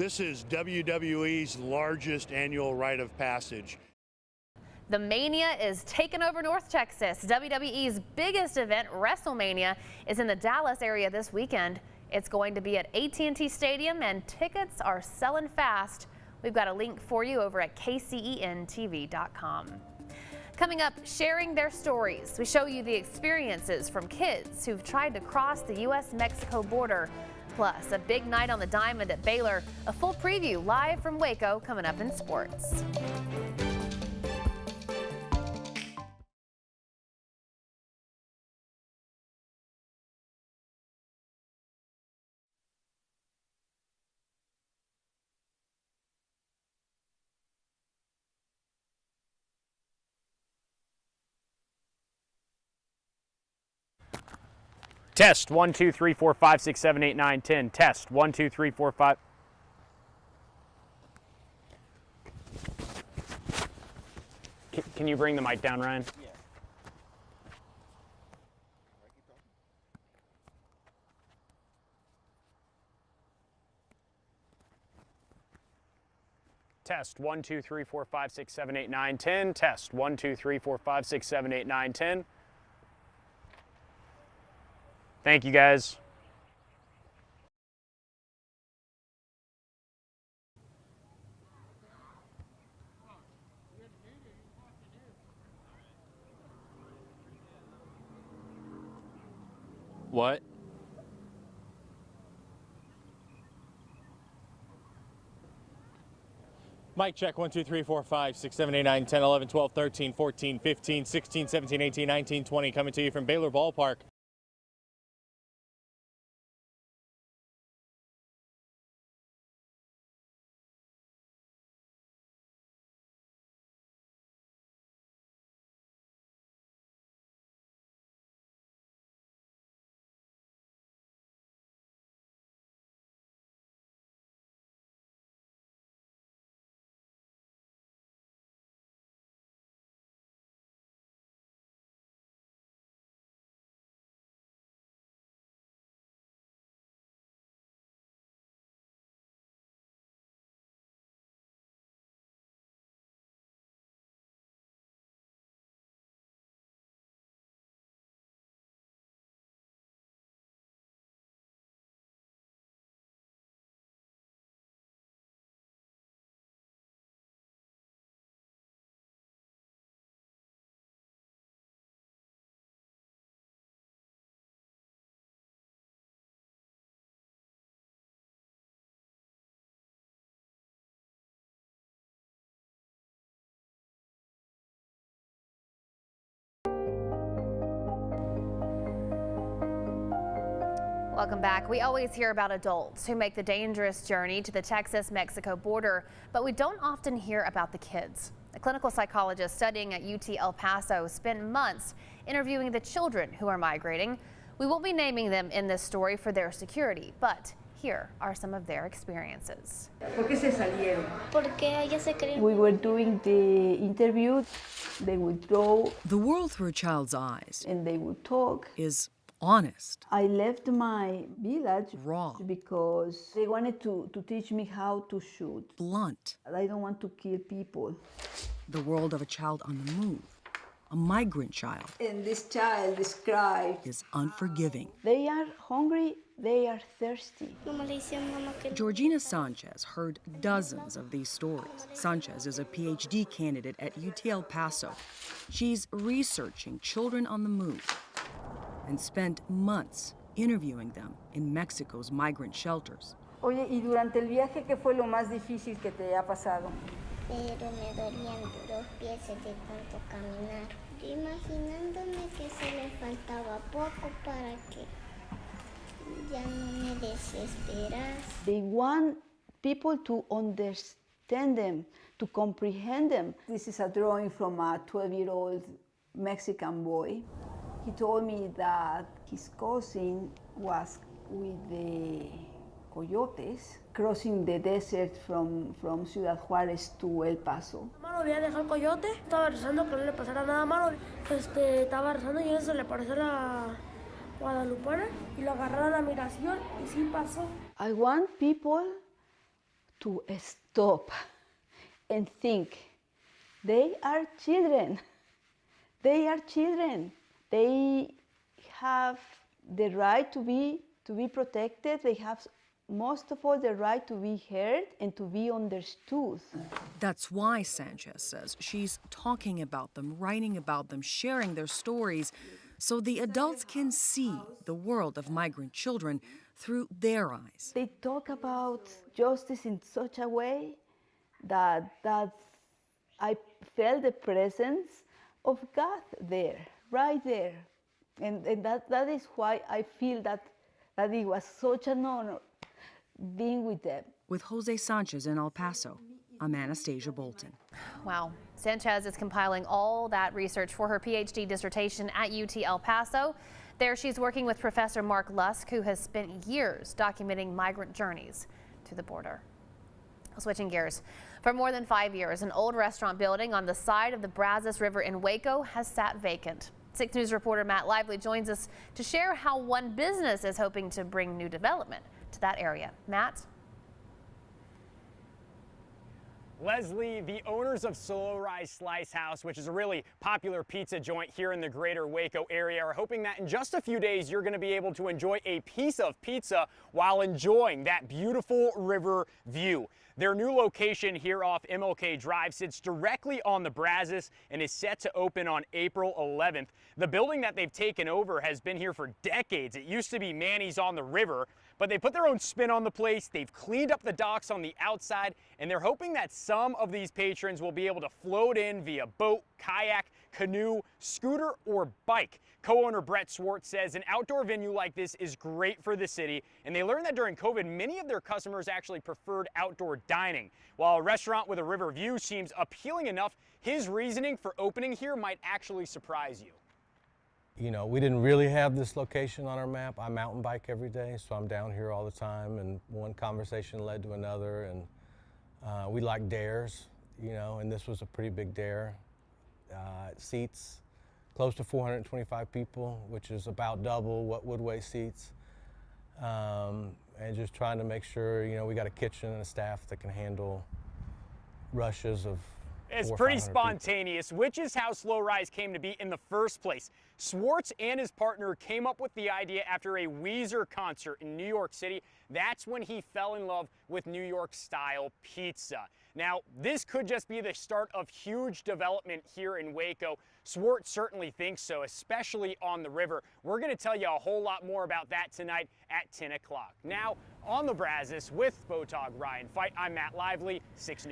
This is WWE's largest annual rite of passage. The Mania is taking over North Texas. WWE's biggest event, WrestleMania, is in the Dallas area this weekend. It's going to be at AT&T Stadium, and tickets are selling fast. We've got a link for you over at kcentv.com. Coming up, sharing their stories. We show you the experiences from kids who've tried to cross the U.S.-Mexico border. Plus, a big night on the diamond at Baylor. A full preview live from Waco coming up in sports. Test 1 2 3 4 5 6 7 8 9 10. Test 1 2 3 4 5. Can you bring the mic down, Ryan? Yeah. Test 1 2 3 4 5 6 7 8 9 10. Test 1 2 3 4 5 6 7 8 9 10. Thank you, guys. What? Mic check 1 2 3 4 5 6 7 8 9 10 11 12 13 14 15 16 17 18 19 20 coming to you from Baylor Ballpark. Welcome back. We always hear about adults who make the dangerous journey to the Texas-Mexico border, but we don't often hear about the kids. A clinical psychologist studying at UT El Paso spent months interviewing the children who are migrating. We won't be naming them in this story for their security, but here are some of their experiences. We were doing the interview. They would draw. The world through a child's eyes And they would talk. is honest. I left my village Raw. because they wanted to teach me how to shoot. Blunt. I don't want to kill people. The world of a child on the move, a migrant child, And this child described, is unforgiving. they are hungry, they are thirsty. Georgina Sanchez heard dozens of these stories. Sanchez is a PhD candidate at UT El Paso. She's researching children on the move and spent months interviewing them in Mexico's migrant shelters. Oye, y durante el viaje, ¿qué fue lo más difícil que te ha pasado? Pero me dolían los pies de tanto caminar. Imaginándome que se le faltaba poco para que ya no me desesperase. They want people to understand them, to comprehend them. This is a drawing from a 12-year-old Mexican boy. He told me that his cousin was with the coyotes crossing the desert from Ciudad Juárez to El Paso. Mano, voy a dejar el coyote. Estaba rezando que no le pasara nada malo. Estaba rezando y eso le pareció la guadalupana y lo agarraron a la migración y sí pasó. I want people to stop and think. They are children. They are children. They have the right to be protected. They have, most of all, the right to be heard and to be understood. That's why Sanchez says she's talking about them, writing about them, sharing their stories, so the adults can see the world of migrant children through their eyes. They talk about justice in such a way that I felt the presence of God there, right there. And that is why I feel that it was such an honor being with them. With Jose Sanchez in El Paso, I'm Anastasia Bolton. Wow. Sanchez is compiling all that research for her PhD dissertation at UT El Paso. There she's working with Professor Mark Lusk, who has spent years documenting migrant journeys to the border. Switching gears. For more than 5 years, an old restaurant building on the side of the Brazos River in Waco has sat vacant. 6 News reporter Matt Lively joins us to share how one business is hoping to bring new development to that area. Matt? Leslie, the owners of Slow Rise Slice House, which is a really popular pizza joint here in the greater Waco area, are hoping that in just a few days you're going to be able to enjoy a piece of pizza while enjoying that beautiful river view. Their new location here off MLK Drive sits directly on the Brazos and is set to open on April 11th. The building that they've taken over has been here for decades. It used to be Manny's on the river, but they put their own spin on the place. They've cleaned up the docks on the outside, and they're hoping that some of these patrons will be able to float in via boat, kayak, canoe, scooter, or bike. Co-owner Brett Swartz says an outdoor venue like this is great for the city, and they learned that during COVID, many of their customers actually preferred outdoor dining. While a restaurant with a river view seems appealing enough, his reasoning for opening here might actually surprise you. You know, we didn't really have this location on our map. I mountain bike every day, so I'm down here all the time, and one conversation led to another, and we like dares, you know, and this was a pretty big dare. It seats close to 425 people, which is about double what Woodway seats, and just trying to make sure, you know, we got a kitchen and a staff that can handle rushes of It's pretty spontaneous, which is how Slow Rise came to be in the first place. Swartz and his partner came up with the idea after a Weezer concert in New York City. That's when he fell in love with New York-style pizza. Now, this could just be the start of huge development here in Waco. Swartz certainly thinks so, especially on the river. We're going to tell you a whole lot more about that tonight at 10 o'clock. Now, on the Brazos with Photog Ryan Fight, I'm Matt Lively, 6 News.